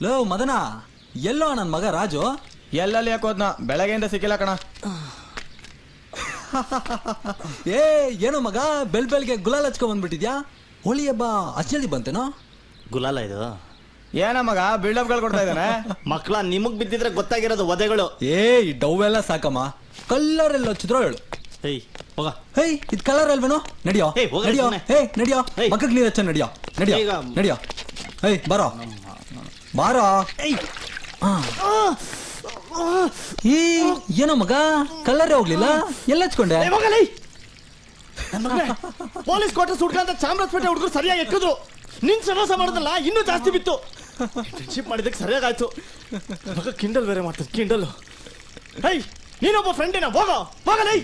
Low ಮದನ, ಎಲ್ಲೋ ನನ್ನ ಮಗ ರಾಜು? ಎಲ್ಲಲ್ಲಿ ಯಾಕೋದ್ನ ಬೆಳಗ್ಗೆಯಿಂದ ಸಿಕ್ಕಿಲ್ಲ ಕಣ. ಏನೋ ಮಗ ಬೆಳ್ಗೆ ಗುಲಾಲ್ ಹಚ್ಕೊಂಡ್ ಬಂದ್ಬಿಟ್ಟಿದ್ಯಾ? ಹೋಳಿ ಹಬ್ಬ ಅಷ್ಟಲ್ಲಿ ಬಂತೇನೋ? ಗುಲಾಲ ಇದು ಏನ ಮಗ ಬಿಲ್ಡಪ್ಗಳು ಕೊಡ್ತಾ ಇದ್ದಾನೆ? ಮಕ್ಕಳ ನಿಮಗ್ ಬಿದ್ದಿದ್ರೆ ಗೊತ್ತಾಗಿರೋದು ಒದೆಗಳು. ಈ ಡವ್ ಎಲ್ಲ ಸಾಕಮ್ಮ, ಕಲ್ಲರ್ ಎಲ್ಲ ಹಚ್ಚಿದ್ರು ಹೇಳು. ಏಯ್ ಹೋಗ. ಇದು ಕಲರ್ ಅಲ್ವೇನೋ? ನಡಿಯೋ ನಡಿಯೋ ನಡಿಯೋ, ಮಕ್ಕಳಿಗೆ ನೀರು ಹಚ್ಚ ನಡಿಯೋ ನಡಿಯೋ ನಡಿಯೋ. ಬಾರೋ ಬಾರೋ. ಏನೋ ಮಗ ಕಲ್ಲರೇ ಹೋಗ್ಲಿಲ್ಲ, ಎಲ್ಲ ಹಚ್ಕೊಂಡೆ? ಪೊಲೀಸ್ ಕ್ವಾರ್ಟರ್ಸ್ ಹುಡ್ಕಂತ ಚಾಮರಾಜಪೇಟೆ ಹುಡುಗರು ಸರಿಯಾಗಿ ಎಕ್ಕಿದ್ರು. ನಿನ್ ಸಮಾಸ ಮಾಡೋದಲ್ಲ ಇನ್ನೂ ಜಾಸ್ತಿ ಬಿತ್ತು. ಫ್ರೆಂಡ್ಶಿಪ್ ಮಾಡಿದಕ್ಕೆ ಸರಿಯಾಗಾಯ್ತು. ಮಗ ಕಿಂಡಲ್ ಬೇರೆ ಮಾಡ್ತಾನೆ, ಕಿಂಡಲ್. ಹೈ ನೀನೊಬ್ಬ ಫ್ರೆಂಡ್ ಏನೋ, ಹೋಗೋ ಹೋಗಲೈ.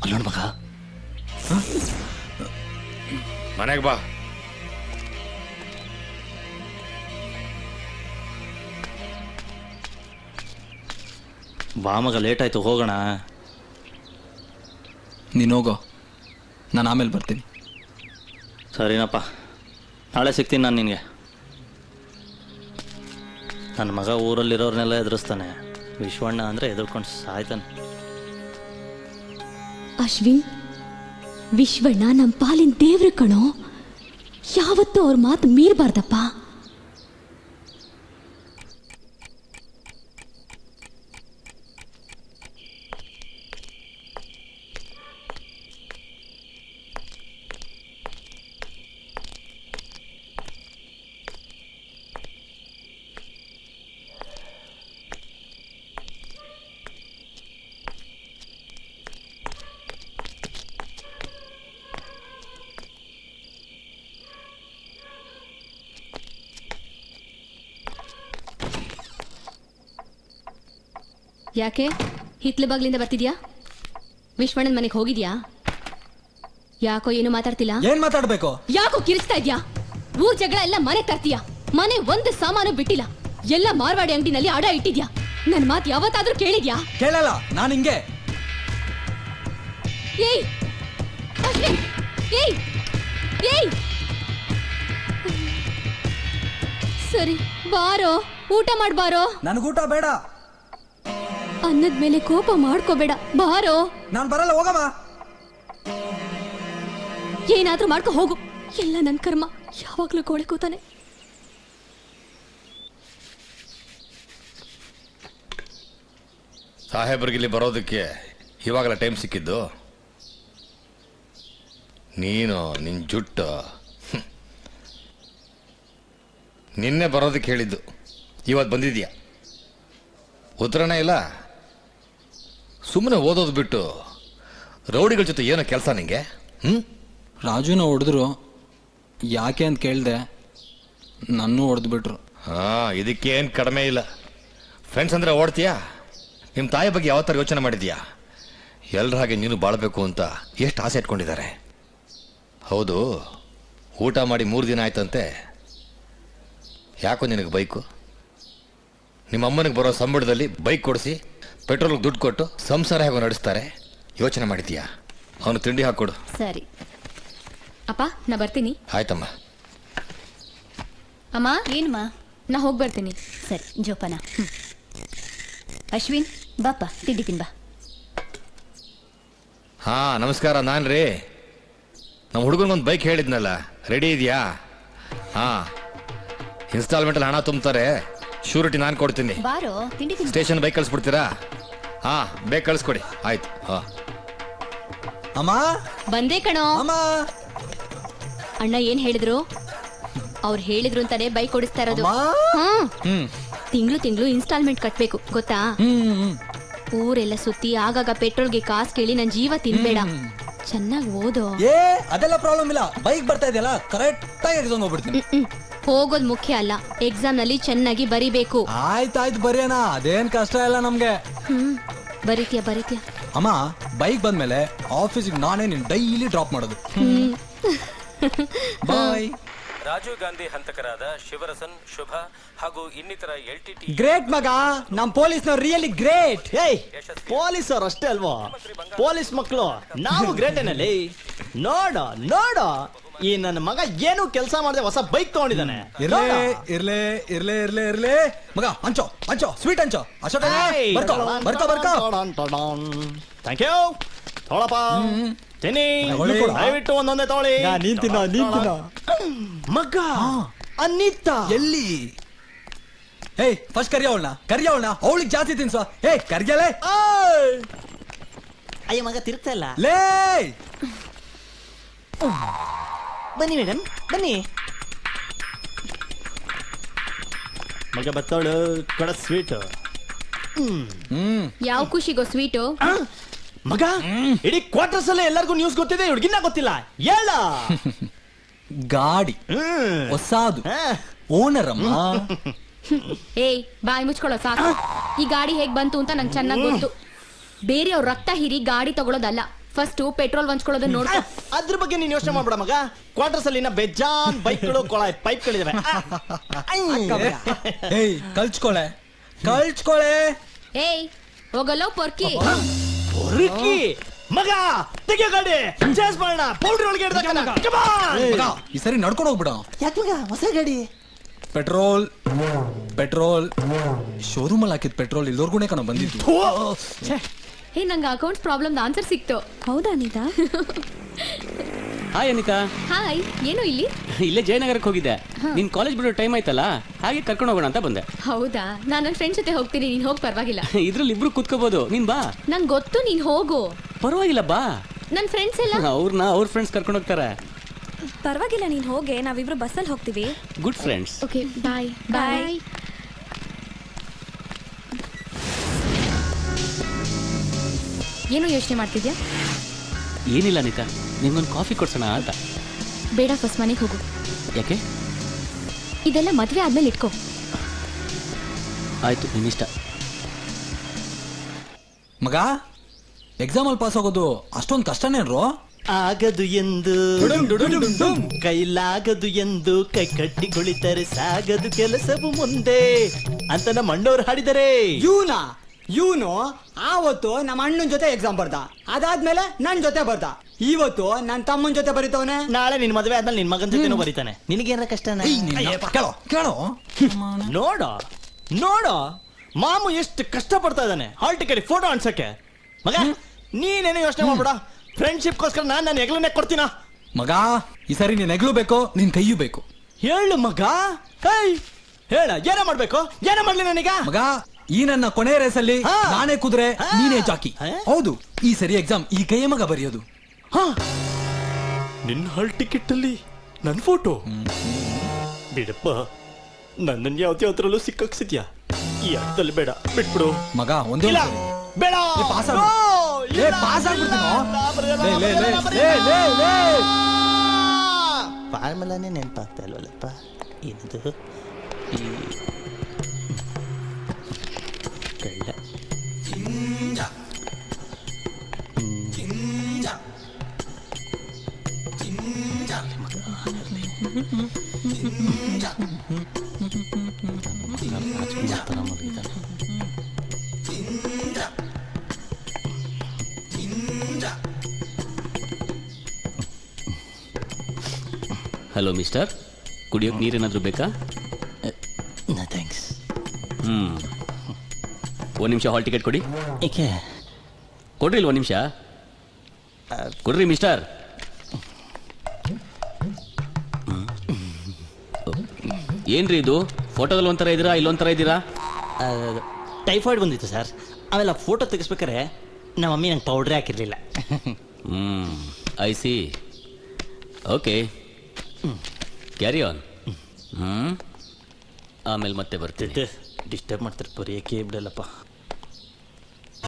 ಅಲ್ಲೋಣ ಮಗ, ಮನೆಗೆ ಬಾ. ಬಾ ಮಗ, ಲೇಟ್ ಆಯ್ತು, ಹೋಗೋಣ. ನೀನು ಹೋಗೋ, ನಾನು ಆಮೇಲೆ ಬರ್ತೀನಿ. ಸರಿನಪ್ಪ, ನಾಳೆ ಸಿಗ್ತೀನಿ ನಾನು ನಿನಗೆ. ನನ್ನ ಮಗ ಊರಲ್ಲಿರೋರ್ನೆಲ್ಲ ಎದುರಿಸ್ತಾನೆ, ವಿಶ್ವಣ್ಣ ಅಂದರೆ ಎದುರ್ಕೊಂಡು ಸಾಯ್ತಾನೆ. ಅಶ್ವಿನ್, ವಿಶ್ವಣ್ಣ ನಮ್ಮ ಪಾಲಿನ ದೇವ್ರ ಕಣೋ, ಯಾವತ್ತೂ ಅವ್ರ ಮಾತು ಮೀರಬಾರ್ದಪ್ಪ. ಯಾಕೆ ಹಿತ್ಲ ಬಾಗ್ಲಿಂದ ಬರ್ತಿದ್ಯಾ? ವಿಶ್ವಣ್ಣನ ಮನೆಗೆ ಹೋಗಿದ್ಯಾ? ಯಾಕೋ ಏನು ಮಾತಾಡ್ತಿಲ್ಲ? ಏನ್ ಮಾತಾಡ್ಬೇಕು? ಯಾಕೋ ಕಿರಿಸ್ತಾ ಇದ್ಯಾ? ಊರ್ ಜಗಳ ಎಲ್ಲ ಮನೆ ತರ್ತೀಯಾ? ಮನೆ ಒಂದು ಸಾಮಾನು ಬಿಟ್ಟಿಲ್ಲ, ಎಲ್ಲ ಮಾರ್ವಾಡಿ ಅಂಗಡಿನಲ್ಲಿ ಅಡ ಇಟ್ಟಿದ್ಯಾ. ನನ್ ಮಾತ್ ಯಾವತ್ತಾದ್ರೂ ಕೇಳಿದ್ಯಾ? ಕೇಳಲ್ಲ, ನಾನು ಹಿಂಗೆ. ಏಯ್ ಅಶ್ವಿನ್, ಏಯ್ ಏಯ್ ಸರಿ ಬಾರೋ, ಊಟ ಮಾಡ್ಬಾರೋ. ನನಗೂಟ ಬೇಡ. ಅನ್ನದ ಮೇಲೆ ಕೋಪ ಮಾಡ್ಕೋಬೇಡ, ಬಾರೋ. ನಾನು ಬರಲ್ಲ, ಹೋಗಮ್ಮ. ಏನಾದ್ರೂ ಮಾಡ್ಕೊ ಹೋಗು. ಎಲ್ಲ ನನ್ ಕರ್ಮ, ಯಾವಾಗ್ಲೂ ಗೋಳೆ ಕೂತಾನೆ. ಸಾಹೇಬ್ರಿಗಿಲ್ಲಿ ಬರೋದಕ್ಕೆ ಇವಾಗಲ ಟೈಮ್ ಸಿಕ್ಕಿದ್ದು. ನೀನು ನಿನ್ನ ಜುಟ್ಟು ನಿನ್ನೆ ಬರೋದಕ್ಕೆ ಹೇಳಿದ್ದು, ಇವತ್ತು ಬಂದಿದ್ಯಾ? ಉತ್ತರನೇ ಇಲ್ಲ. ಸುಮ್ಮನೆ ಓದೋದು ಬಿಟ್ಟು ರೌಡಿಗಳ ಜೊತೆ ಏನೋ ಕೆಲಸ ನಿಂಗೆ? ರಾಜುನ ಹೊಡೆದ್ರು, ಯಾಕೆ ಅಂತ ಕೇಳಿದೆ, ನನ್ನೂ ಹೊಡೆದ್ಬಿಟ್ರು. ಇದಕ್ಕೇನು ಕಡಿಮೆ ಇಲ್ಲ. ಫ್ರೆಂಡ್ಸ್ ಅಂದರೆ ಓಡ್ತೀಯಾ? ನಿಮ್ಮ ತಾಯಿ ಬಗ್ಗೆ ಯಾವ ಥರ ಯೋಚನೆ ಮಾಡಿದ್ಯಾ? ಎಲ್ಲರ ಹಾಗೆ ನೀನು ಬಾಳಬೇಕು ಅಂತ ಎಷ್ಟು ಆಸೆ ಇಟ್ಕೊಂಡಿದ್ದಾರೆ. ಹೌದು, ಊಟ ಮಾಡಿ 3 ದಿನ ಆಯ್ತಂತೆ. ಯಾಕೋ ನಿನಗೆ ಬೈಕು? ನಿಮ್ಮ ಅಮ್ಮನಿಗೆ ಬರೋ ಸಂಬಳದಲ್ಲಿ ಬೈಕ್ ಕೊಡಿಸಿ ಪೆಟ್ರೋಲ್ಗೆ ದುಡ್ಡು ಕೊಟ್ಟು ಸಂಸಾರ ಹೇಗೋ ನಡೆಸ್ತಾರೆ. ಯೋಚನೆ ಮಾಡಿದ್ಯಾ? ಅವನು ತಿಂಡಿ ಹಾಕ್ಕೊಡು. ಸರಿ ಅಪ್ಪ, ನಾ ಬರ್ತೀನಿ. ಆಯ್ತಮ್ಮ. ಅಮ್ಮ ಏನಮ್ಮ, ನಾ ಹೋಗಿ ಬರ್ತೀನಿ. ಸರಿ ಜೋಪಾನ. ಅಶ್ವಿನ್ ಬಾಪ, ತಿಂಡಿ ತಿನ್ಬಾ. ಹಾಂ ನಮಸ್ಕಾರ, ನಾನು ರೀ. ನಮ್ಮ ಹುಡುಗನಿಗೊಂದು ಬೈಕ್ ಹೇಳಿದ್ನಲ್ಲ, ರೆಡಿ ಇದೆಯಾ? ಹಾಂ, ಇನ್ಸ್ಟಾಲ್ಮೆಂಟಲ್ಲಿ ಹಣ ತುಂಬ್ತಾರೆ. ಶ್ಯೂರಿಟಿ ನಾನು ಕೊಡ್ತೀನಿ. ಬಾರೋ, ತಿಂಡಿ ತಿನ್. ಸ್ಟೇಷನ್ ಬೈಕ್ ಕಳಿಸ್ಬಿಡ್ತೀರಾ? ಹಾಂ, ಬೇಗ ಕಳಿಸ್ಕೊಡಿ. ಆಯ್ತು. ಹಾಂ ಅಮ್ಮ, ಬಂದೆ ಕಣೋ. ಅಮ್ಮ, ಅಣ್ಣ ಏನ್ ಹೇಳಿದ್ರು? ಅವ್ರು ಹೇಳಿದ್ರು ಅಂತಾನೆ ಬೈಕ್ ಓಡಿಸ್ತಾ ಇರೋದು. ತಿಂಗಳು ಇನ್ಸ್ಟಾಲ್ಮೆಂಟ್ ಕಟ್ಬೇಕು, ಗೊತ್ತಾ? ಊರೆಲ್ಲ ಸುತ್ತಿ ಆಗಾಗ ಪೆಟ್ರೋಲ್ಗೆ ಕಾಸು ಕೇಳಿ ನನ್ ಜೀವ ತಿನ್ಬೇಡ. ಚೆನ್ನಾಗಿ ಓದೋ. ಅದೆಲ್ಲ ಪ್ರಾಬ್ಲಮ್ ಇಲ್ಲ. ಬೈಕ್ ಬರ್ತಾ ಇದೆಯಲ್ಲ, ಕರೆಕ್ಟ್ ಆಗಿ ಎಕ್ಸಾಮ್ ಹೋಗ್ಬಿಡ್ತೀನಿ. ಹೋಗೋದ್ ಮುಖ್ಯ ಅಲ್ಲ, ಎಕ್ಸಾಮ್ ನಲ್ಲಿ ಚೆನ್ನಾಗಿ ಬರಿಬೇಕು. ಆಯ್ತಾಯ್ತು, ಬರೆಯೋಣ. ಅದೇನ್ ಕಷ್ಟ ಇಲ್ಲ ನಮ್ಗೆ. ಬರಿತೀಯ. ಅಮ್ಮ, ಬೈಕ್ ಬಂದ್ಮೇಲೆ ಆಫೀಸಿಗೆ ನಾನೇ ನಿನ್ ಡೈಲಿ ಡ್ರಾಪ್ ಮಾಡೋದು. ಬಾಯ್. ರಾಜೀವ್ ಗಾಂಧಿ ಹಂತಕರಾದ ಶಿವರಸನ್, ಶುಭ ಹಾಗೂ ಇನ್ನಿತರ LTT ಗ್ರೇಟ್ ಮಗ, ನಮ್ ಪೊಲೀಸ್ನವ್ರು ರಿಯಲಿ ಗ್ರೇಟ್. ಏಯ್, ಪೊಲೀಸ್ ಅವ್ರು ಅಷ್ಟೇ ಅಲ್ವಾ? ಪೊಲೀಸ್ ಮಕ್ಕಳು ನಾವು ಗ್ರೇಟ್ ಏನಲ್ಲಿ. ನೋಡ ಈ ನನ್ನ ಮಗ ಏನು ಕೆಲಸ ಮಾಡದೆ ಹೊಸ ಬೈಕ್ ತಗೊಂಡಿದ್ದಾನೆ. ಇರ್ಲೇ ಮಗ, ಹಂಚೋ ಸ್ವೀಟ್ ಹಂಚೋ. ಅಶೋಕ, ಬರ್ಕೋ. Thank you. ತೊಳಪ್ಪ, ತಿನ್ನಿ. ದಯವಿಟ್ಟು ಒಂದೊಂದೇ ತೊಗೊಳ್ಳಿ. ನೀನ್ ತಿನ್ನ. ಮಗ ಅನಿತಾ ಎಲ್ಲಿ? ಏಯ್, ಫಸ್ಟ್ ಕರಿಯವಳನ್ನ ಅವಳಿಗೆ ಜಾಸ್ತಿ ತಿನ್ಸೋ. ಏಯ್, ಕರ್ಯಲೇ. ಅಯ್ಯ ಮಗ ತಿರುಗ್ತಾ ಇಲ್ಲ. ಲೇ, ಬನ್ನಿ ಮೇಡಮ್, ಬನ್ನಿ. ಮಗ ಬತ್ತವಳು ಕೊಡ ಸ್ವೀಟ್. ಯಾವ ಖುಷಿಗೋ ಸ್ವೀಟು? ಮಗ, ಇಡೀ ಕ್ವಾರ್ಟರ್ಸ್ ಅಲ್ಲೇ ಎಲ್ಲರಿಗೂ ನ್ಯೂಸ್ ಗೊತ್ತಿದೆ, ಹುಡುಗಿನ ಗೊತ್ತಿಲ್ಲ. ಹೇಳ. ಗಾಡಿ ಹೊಸಾದು, ಓನರ್ ಅಮ್ಮ. ಏಯ್, ಬಾಯಿ ಮುಚ್ಕೊಳ್ಳೋ ಸಾಕು. ಈ ಗಾಡಿ ಹೇಗ್ ಬಂತು ಅಂತ ನಂಗೆ ಚೆನ್ನಾಗಿ ಗೊತ್ತು. ಬೇರೆಯವ್ರ ರಕ್ತ ಹೀರಿ ಗಾಡಿ ತಗೊಳ್ಳೋದಲ್ಲ, ಫಸ್ಟ್ ಪೆಟ್ರೋಲ್ ಹಂಚ್ಕೊಳ್ಳೋದನ್ನ ನೋಡ್ಕೊ. ಅದ್ರ ಬಗ್ಗೆ ನೀನ್ ಯೋಚನೆ ಮಾಡ್ಬೇಡ ಮಗ. ಕ್ವಾರ್ಟರ್ಸ್ ಅಲ್ಲಿ ಬೇಜಾನ್ ಬೈಕ್ಗಳು, ಪೈಪ್ಗಳಿದಾವೆ. ಏಯ್, ಕಳ್ಚ್ಕೊಳೆ. ಏಯ್, ಹೋಗಲ್ಲೋ ಪೊರ್ಕಿ. ಮಗ ತೆಗೆ ಗಾಡಿ, ಚೇಸ್ ಮಾಡೋಣ. ಪೌಡರ್ ಒಳಗೆ ಮಗ, ಈ ಸರಿ ನಡ್ಕೊಂಡು ಹೋಗ್ಬಿಡ. ಯಾಕೆ ಮಗ? ಹೊಸ ಗಾಡಿ. ಪೆಟ್ರೋಲ್ ಶೋರೂಮ್ ಅಲ್ಲಿ ಹಾಕಿದ್ ಪೆಟ್ರೋಲ್ ಇಲ್ಲೋರ್ಗುಣೆ ಕಣ ಬಂದಿದ್ದು. ಹೇ, ನಂಗೆ ಅಕೌಂಟ್ಸ್ ಪ್ರಾಬ್ಲಮ್ ಆನ್ಸರ್ ಸಿಕ್ತು. ಹೌದಾ ಅನಿತಾ? ಹಾಯ್ ಅನಿತಾ. ಹಾಯ್, ಏನು ಇಲ್ಲಿ? ಇಲ್ಲೇ ಜಯನಗರಕ್ಕೆ ಹೋಗಿದ್ದೆ. ನಿನ್ ಕಾಲೇಜ್ ಬಿಡೋ ಟೈಮ್ ಆಯ್ತಲ್ಲ, ಹಾಗೆ ಕರ್ಕೊಂಡು ಹೋಗೋಣ ಅಂತ ಬಂದೆ. ಹೌದಾ? ನಾನು ನನ್ನ ಫ್ರೆಂಡ್ಸ್ ಜೊತೆ ಹೋಗ್ತೀನಿ, ನೀನ್ ಹೋಗಿ ಪರವಾಗಿಲ್ಲ. ಇದ್ರಲ್ಲಿ ಇಬ್ರು ಕೂತ್ಕೋಬಹುದು, ನೀನ್ ಬಾ. ನಂಗೆ ಗೊತ್ತು, ನೀನ್ ಹೋಗು. ಪರವಾಗಿಲ್ಲ, ಬಾ. ನನ್ನ ಫ್ರೆಂಡ್ಸ್ ಎಲ್ಲ ಅವ್ರ ಫ್ರೆಂಡ್ಸ್ ಕರ್ಕೊಂಡು ಹೋಗ್ತಾರೆ. ಪರವಾಗಿಲ್ಲ, ನೀನ್ ಹೋಗೆ, ನಾವಿಬ್ರು ಬಸ್ಸಲ್ಲಿ ಹೋಗ್ತೀವಿ. Good friends. ಓಕೆ, ಬಾಯ್. ಬಾಯ್. ಏನು ಯೋಚನೆ ಮಾಡ್ತಿದ್ಯಾ? ಏನಿಲ್ಲ ಅನಿತಾ, ನಿಮ್ಗೊಂದು ಕಾಫಿ ಕೊಡ್ಸೋಣ ಅಂತ. ಬೇಡ, ಫಸ್ಟ್ ಮನೆಗೆ ಹೋಗು. ಯಾಕೆ? ಇದೆಲ್ಲ ಮದುವೆ ಆದ್ಮೇಲೆ ಇಟ್ಕೋ. ಆಯ್ತು, ನಿನ್ನಿಷ್ಟ. ಮಗ, ಎಕ್ಸಾಮ್ ಅಲ್ಲಿ ಪಾಸ್ ಆಗೋದು ಅಷ್ಟೊಂದು ಕಷ್ಟನೇನ್ರೋ? ಆಗದು ಎಂದು ಕೈಲಾಗದು ಎಂದು ಕೈ ಕಟ್ಟಿ ಕುಳಿತರೆ ಸಾಗದು ಕೆಲಸವು ಮುಂದೆ ಅಂತ ನಮ್ಮ ಅಣ್ಣವ್ರು ಹಾಡಿದರೆ. ಇವನು ಆವತ್ತು ನಮ್ಮ ಅಣ್ಣನ ಜೊತೆ ಎಕ್ಸಾಮ್ ಬರ್ದ, ಅದಾದ್ಮೇಲೆ ನನ್ ಜೊತೆ ಬರ್ದ, ಇವತ್ತು ನನ್ನ ತಮ್ಮನ ಜೊತೆ ಬರೀತವನೆ. ನಾಳೆ ನಿನ್ ಮದುವೆ ಆದ್ಮೇಲೆ ನಿನ್ ಮಗನ ಜೊತೆನೂ ಬರೀತಾನೆ. ನಿನಗೇನ ಕಷ್ಟನ? ಕೇಳೋ ಕೇಳೋ ನೋಡೋ ನೋಡೋ ಮಾಮು ಎಷ್ಟು ಕಷ್ಟ ಪಡ್ತಾ ಇದ್ದಾನೆ ಹಾಲ್ ಟಿಕೆಟ್ ಫೋಟೋ ಅನ್ಸಕ್ಕೆ. ಮಗ ನೀನೇನು ಯೋಚನೆ ಮಾಡ್ಬೇಡ, ಫ್ರೆಂಡ್ಶಿಪ್ಗೋಸ್ಕರ ನಾನು ಹೆಗ್ಲನ್ನೇ ಕೊಡ್ತೀನ. ಮಗ ಈ ಸರಿ ನೀನ್ ಎಗ್ಲು ಬೇಕು, ನಿನ್ ಕೈಯೂ ಬೇಕು. ಹೇಳು ಮಗ, ಹೇಳ ಏನ ಮಾಡ್ಬೇಕು, ಏನ ಮಾಡ್ಲಿ ನನಗ? ಮಗ ಈ ನನ್ನ ಕೊನೆ ರೇಸಲ್ಲಿ ನಾನೇ ಕುದುರೆ, ನೀನೇ ಜಾಕಿ. ಹೌದು, ಈ ಸರಿ ಎಕ್ಸಾಮ್ ಈ ಕೈಯ ಮಗ ಬರೆಯೋದು. ನಿನ್ನ ಹಾಲ್ ಟಿಕೆಟ್ ಅಲ್ಲಿ ನನ್ ಫೋಟೋ ಬಿಡಪ್ಪ. ನನ್ನನ್ನು ಯಾವ್ದ್ರಲ್ಲೂ ಸಿಕ್ಕಾಕ್ಸಿದ್ಯಾ? ಈ ಅರ್ಥದಲ್ಲಿ ಬೇಡ, ಬಿಟ್ಬಿಡು ಮಗ. ಒಂದೇ ಇಲ್ಲ, ಬೇಡ. ಪಾಸ್ No, ಇಲ್ಲ, ಪಾಸ್ ಆಗ್ಬಿಡ್ತೀನೋ? ಫಾರ್ಮುಲಾನೇ ನೆನಪಾಗ್ತಾ ಇಲ್ವಲ್ಲಪ್ಪ. ಏನದು ಕಳ್ಳ? ಹಲೋ ಮಿಸ್ಟರ್, ಕುಡಿಯೋಕೆ ನೀರೇನಾದರೂ ಬೇಕಾ? No thanks. ಒಂದು ನಿಮಿಷ ಹಾಲ್ ಟಿಕೆಟ್ ಕೊಡಿ. ಏಕೆ ಕೊಡ್ರಿ, ಒಂದು ನಿಮಿಷ ಕೊಡ್ರಿ ಮಿಸ್ಟರ್. ಏನ್ರಿ ಇದು, ಫೋಟೋದಲ್ಲಿ ಒಂಥರ ಇದ್ದೀರಾ, ಇಲ್ಲೊಂಥರ ಇದ್ದೀರಾ? ಟೈಫಾಯ್ಡ್ ಬಂದಿತ್ತು ಸರ್. ಆಮೇಲೆ ಫೋಟೋ ತೆಗಿಸ್ಬೇಕಾರೆ ನಮ್ಮ ಮಮ್ಮಿ ನಂಗೆ ಪೌಡ್ರೇ ಹಾಕಿರ್ಲಿಲ್ಲ. I see. Okay, carry on. ಆಮೇಲೆ ಮತ್ತೆ ಬರ್ತೀನಿ. ಡಿಸ್ಟರ್ಬ್ ಮಾಡ್ತಾರೆ, ಬರೀ ಬಿಡಲ್ಲಪ್ಪ.